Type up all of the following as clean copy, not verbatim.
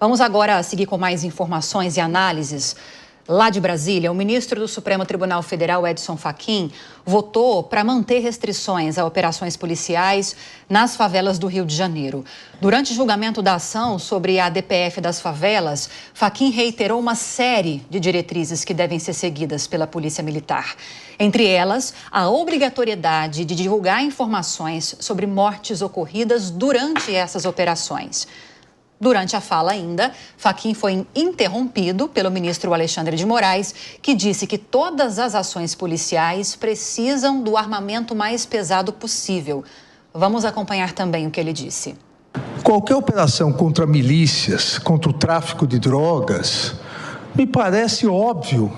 Vamos agora seguir com mais informações e análises. Lá de Brasília, o ministro do Supremo Tribunal Federal, Edson Fachin, votou para manter restrições a operações policiais nas favelas do Rio de Janeiro. Durante o julgamento da ação sobre a DPF das favelas, Fachin reiterou uma série de diretrizes que devem ser seguidas pela Polícia Militar. Entre elas, a obrigatoriedade de divulgar informações sobre mortes ocorridas durante essas operações. Durante a fala ainda, Fachin foi interrompido pelo ministro Alexandre de Moraes, que disse que todas as ações policiais precisam do armamento mais pesado possível. Vamos acompanhar também o que ele disse. Qualquer operação contra milícias, contra o tráfico de drogas, me parece óbvio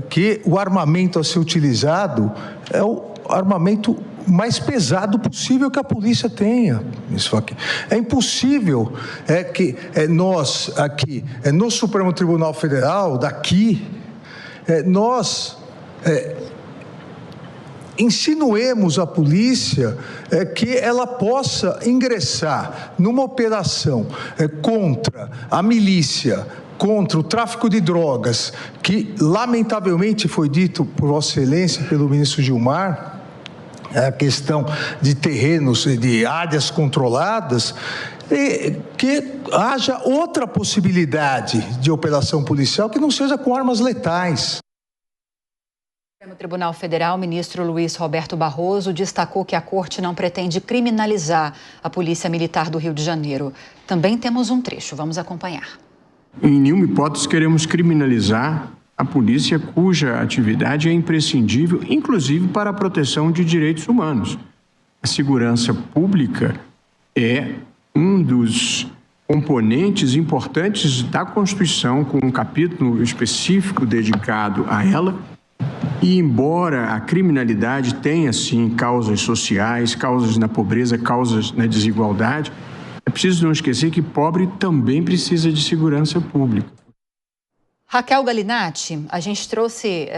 que o armamento a ser utilizado é o armamento mais pesado possível que a polícia tenha. Isso aqui. É impossível que nós aqui, no Supremo Tribunal Federal, nós insinuemos à polícia que ela possa ingressar numa operação contra a milícia, contra o tráfico de drogas, que lamentavelmente foi dito por Vossa Excelência, pelo ministro Gilmar, a questão de terrenos, de áreas controladas, e que haja outra possibilidade de operação policial que não seja com armas letais. No Tribunal Federal, o ministro Luiz Roberto Barroso destacou que a corte não pretende criminalizar a Polícia Militar do Rio de Janeiro. Também temos um trecho, vamos acompanhar. Em nenhuma hipótese queremos criminalizar a polícia, cuja atividade é imprescindível, inclusive para a proteção de direitos humanos. A segurança pública é um dos componentes importantes da Constituição, com um capítulo específico dedicado a ela. E embora a criminalidade tenha, sim, causas sociais, causas na pobreza, causas na desigualdade, é preciso não esquecer que pobre também precisa de segurança pública. Raquel Galinatti, a gente trouxe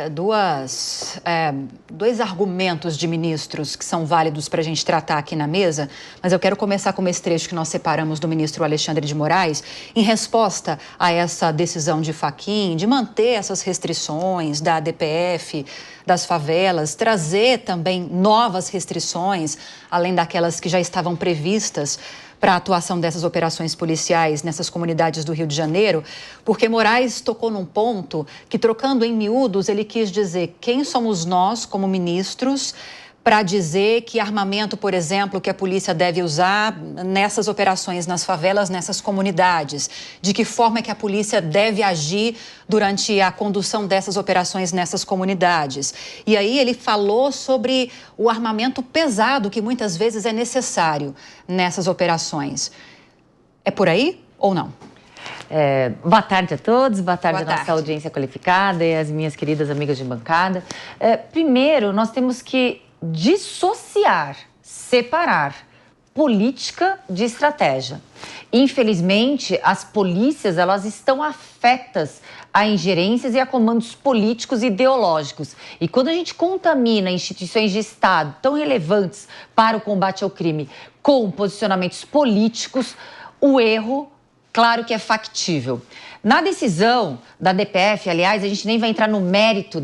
dois argumentos de ministros que são válidos para a gente tratar aqui na mesa, mas eu quero começar com esse trecho que nós separamos do ministro Alexandre de Moraes, em resposta a essa decisão de Fachin de manter essas restrições da DPF, das favelas, trazer também novas restrições, além daquelas que já estavam previstas para a atuação dessas operações policiais nessas comunidades do Rio de Janeiro, porque Moraes tocou num ponto que, trocando em miúdos, ele quis dizer quem somos nós, como ministros, para dizer que armamento, por exemplo, que a polícia deve usar nessas operações nas favelas, nessas comunidades, de que forma é que a polícia deve agir durante a condução dessas operações nessas comunidades. E aí ele falou sobre o armamento pesado que muitas vezes é necessário nessas operações. É por aí ou não? Boa tarde a todos, boa tarde à nossa audiência qualificada e às minhas queridas amigas de bancada. Primeiro, nós temos que dissociar, separar política de estratégia. Infelizmente, as polícias, elas estão afetas a ingerências e a comandos políticos e ideológicos. E quando a gente contamina instituições de Estado tão relevantes para o combate ao crime com posicionamentos políticos, o erro, claro que é factível. Na decisão da DPF, aliás, a gente nem vai entrar no mérito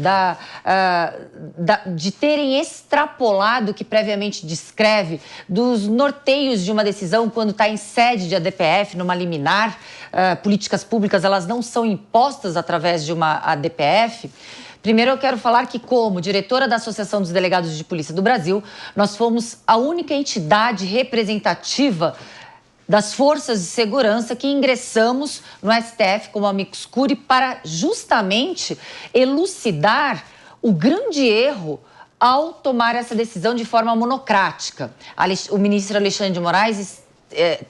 de terem extrapolado o que previamente descreve dos norteios de uma decisão quando está em sede de ADPF, numa liminar. Políticas públicas, elas não são impostas através de uma ADPF. Primeiro, eu quero falar que, como diretora da Associação dos Delegados de Polícia do Brasil, nós fomos a única entidade representativa das forças de segurança que ingressamos no STF como amicus curiae para justamente elucidar o grande erro ao tomar essa decisão de forma monocrática. O ministro Alexandre de Moraes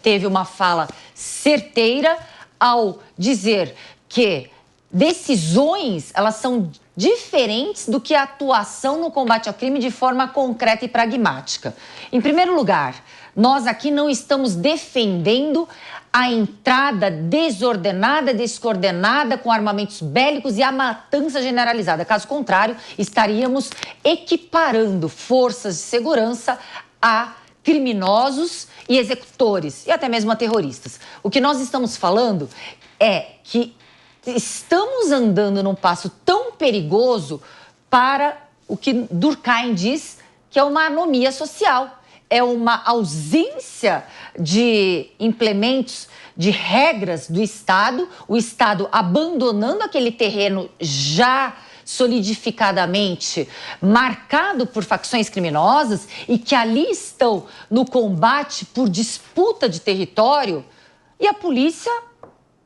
teve uma fala certeira ao dizer que decisões, elas são diferentes do que a atuação no combate ao crime de forma concreta e pragmática. Em primeiro lugar, nós aqui não estamos defendendo a entrada desordenada, descoordenada com armamentos bélicos e a matança generalizada. Caso contrário, estaríamos equiparando forças de segurança a criminosos e executores, e até mesmo a terroristas. O que nós estamos falando é que estamos andando num passo tão perigoso para o que Durkheim diz que é uma anomia social. É uma ausência de implementos, de regras do Estado, o Estado abandonando aquele terreno já solidificadamente marcado por facções criminosas e que ali estão no combate por disputa de território, e a polícia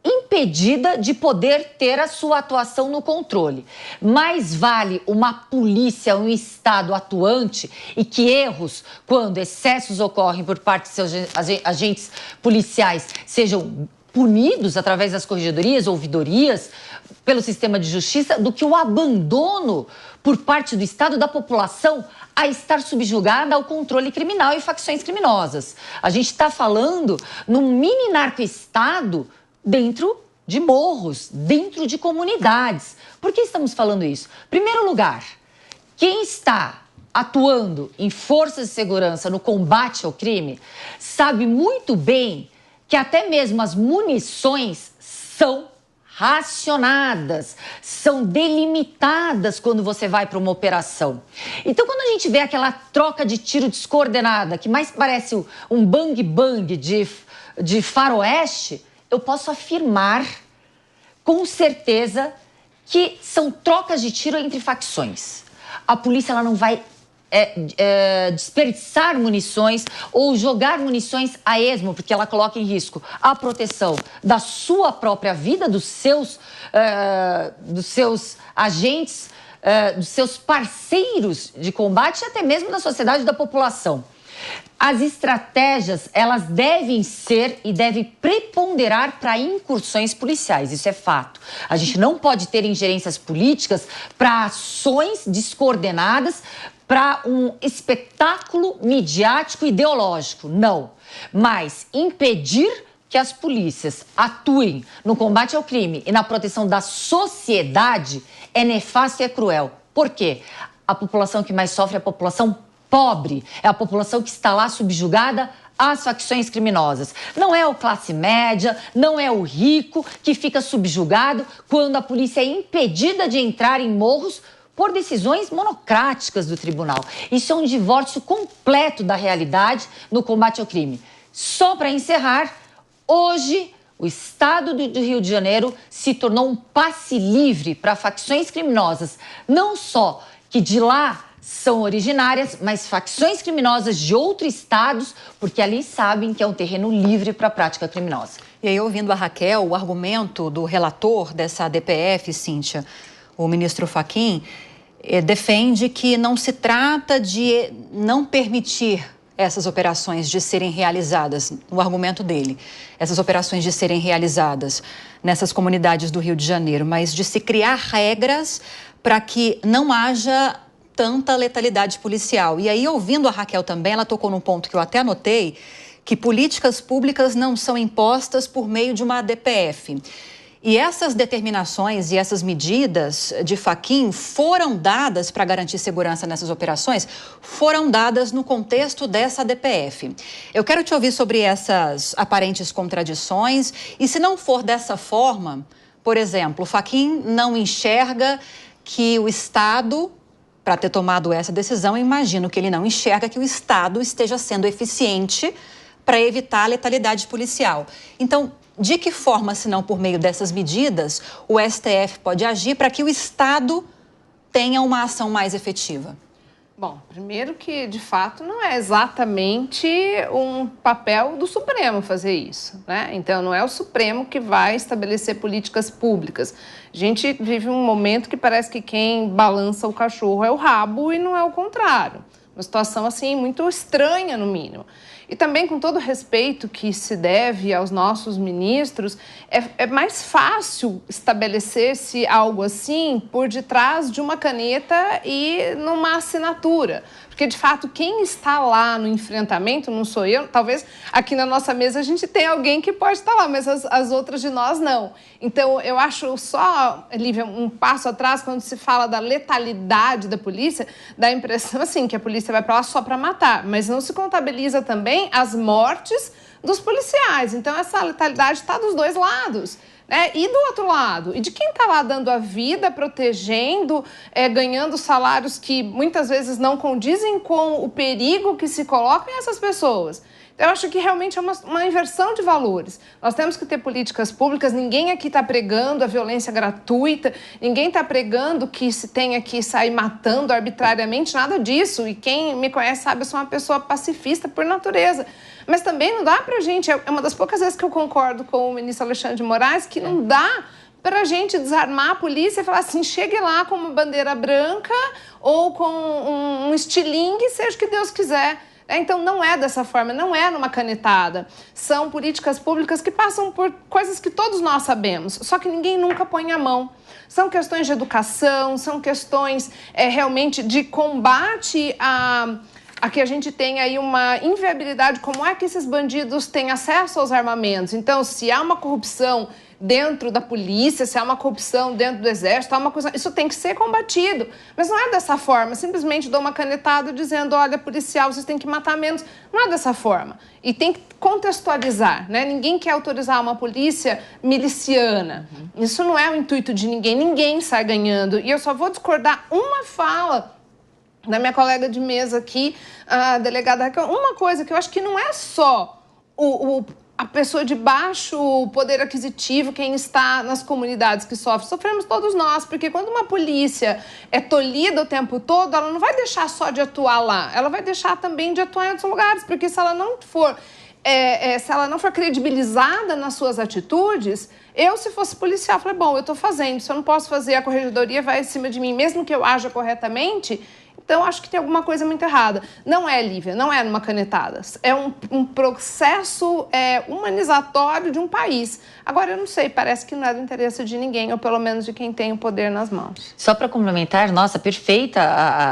impedida de poder ter a sua atuação no controle. Mais vale uma polícia, um Estado atuante e que erros, quando excessos ocorrem por parte de seus agentes policiais, sejam punidos através das corregedorias, ouvidorias, pelo sistema de justiça, do que o abandono por parte do Estado da população a estar subjugada ao controle criminal e facções criminosas. A gente está falando num mini narco-estado dentro de morros, dentro de comunidades. Por que estamos falando isso? Primeiro lugar, quem está atuando em forças de segurança no combate ao crime sabe muito bem que até mesmo as munições são racionadas, são delimitadas quando você vai para uma operação. Então, quando a gente vê aquela troca de tiro descoordenada, que mais parece um bang-bang de faroeste, eu posso afirmar com certeza que são trocas de tiro entre facções. A polícia ela não vai desperdiçar munições ou jogar munições a esmo, porque ela coloca em risco a proteção da sua própria vida, dos seus agentes, dos seus parceiros de combate e até mesmo da sociedade e da população. As estratégias, elas devem ser e devem preponderar para incursões policiais, isso é fato. A gente não pode ter ingerências políticas para ações descoordenadas, para um espetáculo midiático ideológico, não. Mas impedir que as polícias atuem no combate ao crime e na proteção da sociedade é nefasto e é cruel. Por quê? A população que mais sofre é a população pobre, é a população que está lá subjugada às facções criminosas. Não é o classe média, não é o rico que fica subjugado quando a polícia é impedida de entrar em morros por decisões monocráticas do tribunal. Isso é um divórcio completo da realidade no combate ao crime. Só para encerrar, hoje o Estado do Rio de Janeiro se tornou um passe livre para facções criminosas, não só que de lá são originárias, mas facções criminosas de outros estados, porque ali sabem que é um terreno livre para a prática criminosa. E aí, ouvindo a Raquel, o argumento do relator dessa DPF, Cíntia, o ministro Fachin, defende que não se trata de não permitir essas operações de serem realizadas, o argumento dele, essas operações de serem realizadas nessas comunidades do Rio de Janeiro, mas de se criar regras para que não haja tanta letalidade policial. E aí, ouvindo a Raquel também, ela tocou num ponto que eu até anotei, que políticas públicas não são impostas por meio de uma DPF. E essas determinações e essas medidas de Fachin foram dadas para garantir segurança nessas operações, foram dadas no contexto dessa DPF. Eu quero te ouvir sobre essas aparentes contradições e, se não for dessa forma, por exemplo, Fachin não enxerga que o Estado, para ter tomado essa decisão, eu imagino que ele não enxerga que o Estado esteja sendo eficiente para evitar a letalidade policial. Então, de que forma, se não por meio dessas medidas, o STF pode agir para que o Estado tenha uma ação mais efetiva? Bom, primeiro que, de fato, não é exatamente um papel do Supremo fazer isso, né? Então, não é o Supremo que vai estabelecer políticas públicas. A gente vive um momento que parece que quem balança o cachorro é o rabo e não é o contrário. Uma situação, assim, muito estranha, no mínimo. E também, com todo o respeito que se deve aos nossos ministros, é mais fácil estabelecer-se algo assim por detrás de uma caneta e numa assinatura. Porque, de fato, quem está lá no enfrentamento não sou eu. Talvez aqui na nossa mesa a gente tenha alguém que pode estar lá, mas as outras de nós não. Então, eu acho só, Lívia, um passo atrás, quando se fala da letalidade da polícia, dá a impressão, assim, que a polícia vai para lá só para matar, mas não se contabiliza também as mortes dos policiais. Então, essa letalidade está dos dois lados. E do outro lado, e de quem está lá dando a vida, protegendo, ganhando salários que muitas vezes não condizem com o perigo que se coloca em essas pessoas. Eu acho que realmente é uma inversão de valores. Nós temos que ter políticas públicas, ninguém aqui está pregando a violência gratuita, ninguém está pregando que se tenha que sair matando arbitrariamente, nada disso. E quem me conhece sabe, eu sou uma pessoa pacifista por natureza. Mas também não dá para a gente, é uma das poucas vezes que eu concordo com o ministro Alexandre de Moraes, que não dá para a gente desarmar a polícia e falar assim, chegue lá com uma bandeira branca ou com um estilingue, seja o que Deus quiser. Então, não é dessa forma, não é numa canetada. São políticas públicas que passam por coisas que todos nós sabemos, só que ninguém nunca põe a mão. São questões de educação, são questões realmente de combate a que a gente tem aí uma inviabilidade. Como é que esses bandidos têm acesso aos armamentos? Então, se há uma corrupção dentro da polícia, se há uma corrupção dentro do exército, há uma coisa, isso tem que ser combatido. Mas não é dessa forma, simplesmente dou uma canetada dizendo, olha, policial, vocês têm que matar menos. Não é dessa forma. E tem que contextualizar, né? Ninguém quer autorizar uma polícia miliciana. Isso não é o intuito de ninguém, ninguém sai ganhando. E eu só vou discordar uma fala da minha colega de mesa aqui, a delegada Raquel, uma coisa que eu acho que não é só a pessoa de baixo poder aquisitivo, quem está nas comunidades que sofremos todos nós, porque quando uma polícia é tolhida o tempo todo, ela não vai deixar só de atuar lá, ela vai deixar também de atuar em outros lugares, porque se ela não for credibilizada nas suas atitudes, eu, se fosse policial, falei, bom, eu estou fazendo, se eu não posso fazer, a corregedoria vai em cima de mim, mesmo que eu haja corretamente. Então, acho que tem alguma coisa muito errada. Não é, Lívia, não é numa canetada. É um processo humanizatório de um país. Agora, eu não sei, parece que não é do interesse de ninguém, ou pelo menos de quem tem o poder nas mãos. Só para complementar, nossa, perfeita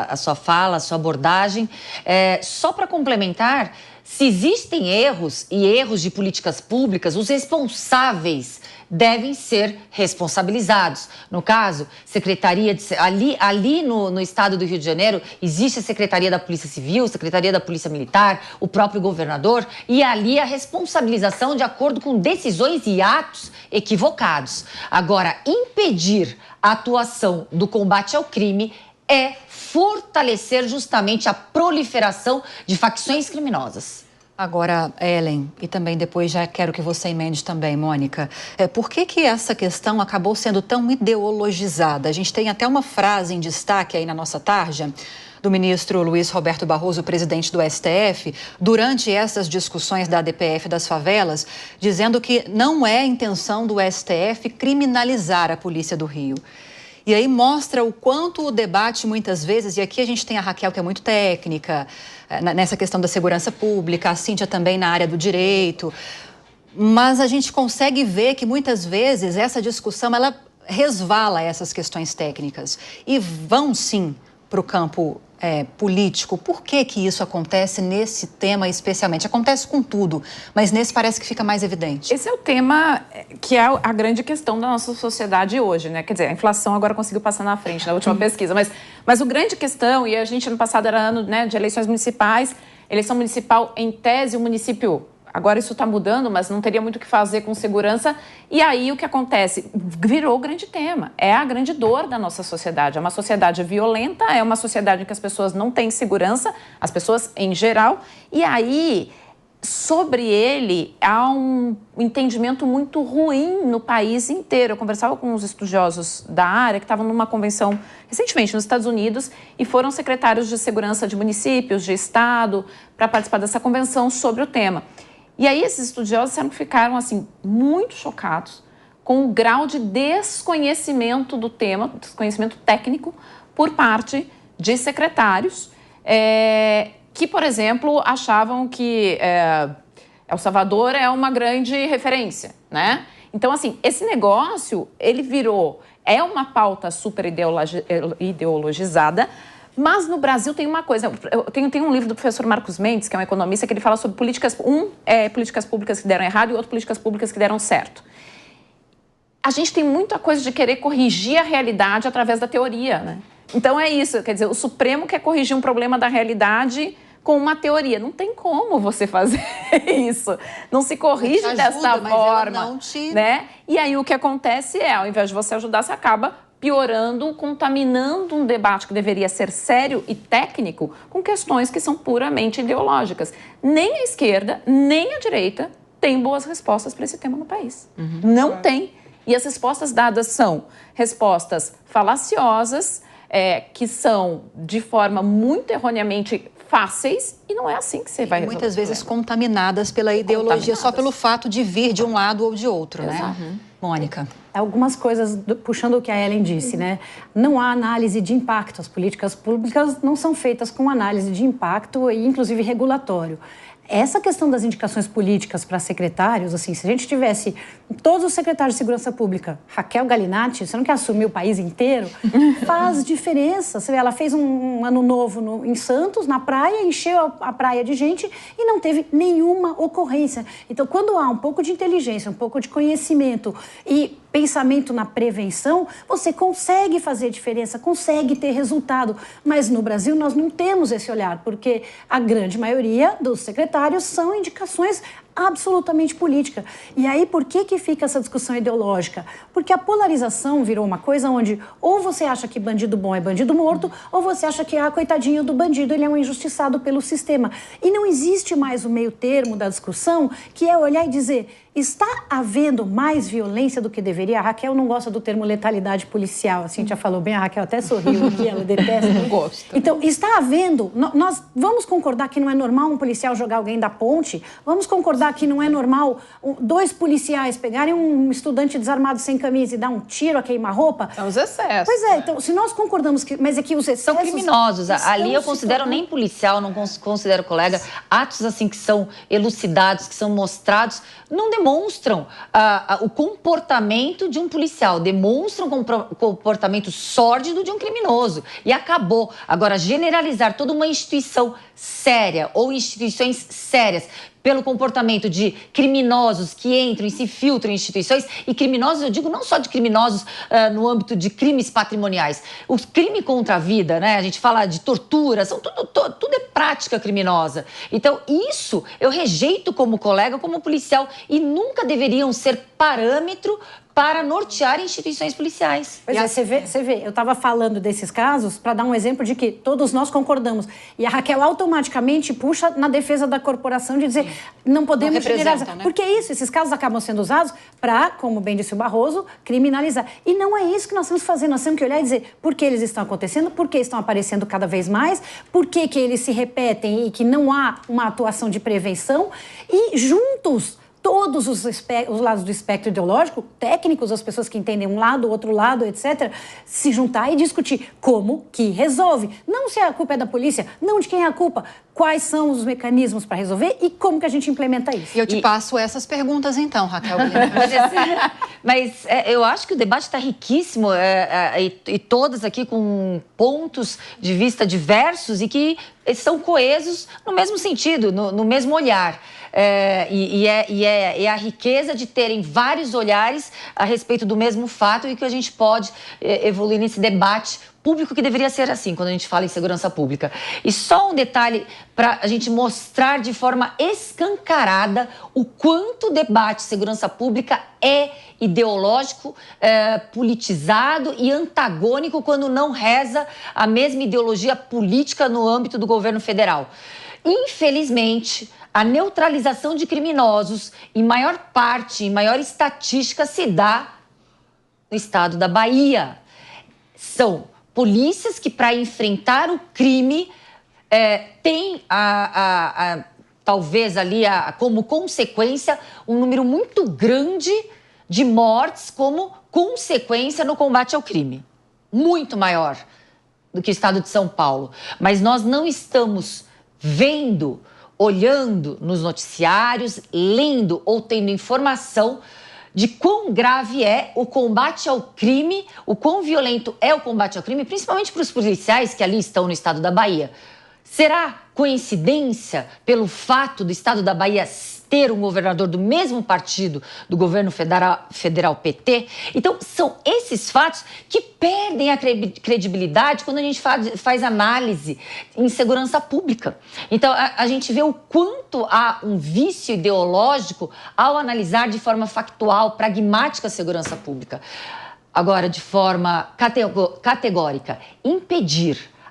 a sua fala, a sua abordagem. Só para complementar, se existem erros e erros de políticas públicas, os responsáveis devem ser responsabilizados. No caso, ali no estado do Rio de Janeiro, existe a Secretaria da Polícia Civil, Secretaria da Polícia Militar, o próprio governador, e ali a responsabilização de acordo com decisões e atos equivocados. Agora, impedir a atuação do combate ao crime é fortalecer justamente a proliferação de facções criminosas. Agora, Ellen, e também depois já quero que você emende também, Mônica, por que essa questão acabou sendo tão ideologizada? A gente tem até uma frase em destaque aí na nossa tarja do ministro Luiz Roberto Barroso, presidente do STF, durante essas discussões da ADPF das favelas, dizendo que não é intenção do STF criminalizar a Polícia do Rio. E aí mostra o quanto o debate, muitas vezes, e aqui a gente tem a Raquel, que é muito técnica, nessa questão da segurança pública, a Cíntia também na área do direito, mas a gente consegue ver que, muitas vezes, essa discussão, ela resvala essas questões técnicas e vão, sim, para o campo político. Por que isso acontece nesse tema especialmente? Acontece com tudo, mas nesse parece que fica mais evidente. Esse é o tema que é a grande questão da nossa sociedade hoje, né? Quer dizer, a inflação agora conseguiu passar na frente na última pesquisa, mas a grande questão, e a gente ano passado era ano, né, de eleições municipais, eleição municipal em tese, o município... Agora isso está mudando, mas não teria muito o que fazer com segurança. E aí o que acontece? Virou o grande tema. É a grande dor da nossa sociedade. É uma sociedade violenta, é uma sociedade em que as pessoas não têm segurança, as pessoas em geral. E aí, sobre ele, há um entendimento muito ruim no país inteiro. Eu conversava com uns estudiosos da área que estavam numa convenção recentemente nos Estados Unidos e foram secretários de segurança de municípios, de estado, para participar dessa convenção sobre o tema. E aí esses estudiosos ficaram assim, muito chocados com o grau de desconhecimento do tema, desconhecimento técnico, por parte de secretários que, por exemplo, achavam que El Salvador é uma grande referência, né? Então, assim, esse negócio, ele virou... É uma pauta super ideologizada, mas no Brasil tem uma coisa... Tem um livro do professor Marcos Mendes, que é um economista, que ele fala sobre políticas públicas que deram errado e outro políticas públicas que deram certo. A gente tem muita coisa de querer corrigir a realidade através da teoria, né? Então é isso, quer dizer, o Supremo quer corrigir um problema da realidade com uma teoria. Não tem como você fazer isso. Não se corrige dessa forma, né? E aí o que acontece é, ao invés de você ajudar, você acaba piorando, contaminando um debate que deveria ser sério e técnico com questões que são puramente ideológicas. Nem a esquerda, nem a direita tem boas respostas para esse tema no país. Não tem. E as respostas dadas são respostas falaciosas, que são de forma muito erroneamente fáceis, e não é assim que você vai resolver. Muitas vezes contaminadas pela ideologia, só pelo fato de vir de um lado ou de outro, né? Mônica. Algumas coisas, puxando o que a Ellen disse, né? Não há análise de impacto. As políticas públicas não são feitas com análise de impacto e, inclusive, regulatório. Essa questão das indicações políticas para secretários, assim, se a gente tivesse todos os secretários de segurança pública, Raquel Galinatti, você não quer assumir o país inteiro? Faz diferença. Você vê, ela fez um ano novo em Santos, na praia, encheu a praia de gente e não teve nenhuma ocorrência. Então, quando há um pouco de inteligência, um pouco de conhecimento e pensamento na prevenção, você consegue fazer diferença, consegue ter resultado. Mas no Brasil nós não temos esse olhar, porque a grande maioria dos secretários são indicações absolutamente política. E aí, por que fica essa discussão ideológica? Porque a polarização virou uma coisa onde ou você acha que bandido bom é bandido morto, ou você acha que, coitadinho do bandido, ele é um injustiçado pelo sistema. E não existe mais o meio termo da discussão, que é olhar e dizer, está havendo mais violência do que deveria? A Raquel não gosta do termo letalidade policial, a Cíntia falou bem, a Raquel até sorriu aqui, ela detesta. Não gosta. Então, está havendo, nós vamos concordar que não é normal um policial jogar alguém da ponte? Vamos concordar que não é normal 2 policiais pegarem um estudante desarmado sem camisa e dar um tiro a queimar-roupa? São os excessos. Pois é, então, se nós concordamos que... Mas é que os excessos... São criminosos. Ali eu considero nem policial, não considero colega. Atos assim que são elucidados, que são mostrados, não demonstram o comportamento de um policial, demonstram o comportamento sórdido de um criminoso. E acabou. Agora, generalizar toda uma instituição séria ou instituições sérias pelo comportamento de criminosos que entram e se filtram em instituições, e criminosos, eu digo não só de criminosos no âmbito de crimes patrimoniais, o crime contra a vida, né? A gente fala de tortura, tudo é prática criminosa. Então, isso eu rejeito como colega, como policial, e nunca deveriam ser parâmetro para nortear instituições policiais. Pois é, você vê, eu estava falando desses casos para dar um exemplo de que todos nós concordamos. E a Raquel automaticamente puxa na defesa da corporação de dizer não podemos generalizar. Né? Porque é isso, esses casos acabam sendo usados para, como bem disse o Barroso, criminalizar. E não é isso que nós temos que fazer, nós temos que olhar e dizer por que eles estão acontecendo, por que estão aparecendo cada vez mais, por que eles se repetem e que não há uma atuação de prevenção e juntos... Todos os lados do espectro ideológico, técnicos, as pessoas que entendem um lado, outro lado, etc., se juntar e discutir como que resolve. Não se a culpa é da polícia, não de quem é a culpa, quais são os mecanismos para resolver e como que a gente implementa isso. E eu te passo essas perguntas então, Raquel. Mas eu acho que o debate está riquíssimo e todas aqui com pontos de vista diversos e que são coesos no mesmo sentido, no mesmo olhar. É a riqueza de terem vários olhares a respeito do mesmo fato e que a gente pode evoluir nesse debate público que deveria ser assim, quando a gente fala em segurança pública. E só um detalhe para a gente mostrar de forma escancarada o quanto o debate de segurança pública é ideológico, politizado e antagônico quando não reza a mesma ideologia política no âmbito do governo federal. Infelizmente, a neutralização de criminosos, em maior estatística, se dá no estado da Bahia. São polícias que, para enfrentar o crime, têm talvez ali como consequência um número muito grande de mortes como consequência no combate ao crime. Muito maior do que o estado de São Paulo. Mas nós não estamos vendo, olhando nos noticiários, lendo ou tendo informação de quão grave é o combate ao crime, o quão violento é o combate ao crime, principalmente para os policiais que ali estão no estado da Bahia. Será coincidência pelo fato do estado da Bahia ter um governador do mesmo partido do governo federal PT? Então, são esses fatos que perdem a credibilidade quando a gente faz análise em segurança pública. Então, a gente vê o quanto há um vício ideológico ao analisar de forma factual, pragmática a segurança pública. Agora, de forma categórica,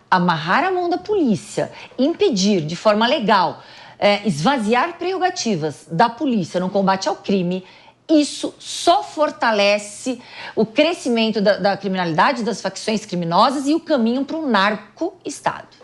amarrar a mão da polícia, impedir de forma legal, esvaziar prerrogativas da polícia no combate ao crime, isso só fortalece o crescimento da criminalidade, das facções criminosas e o caminho para um narco-estado.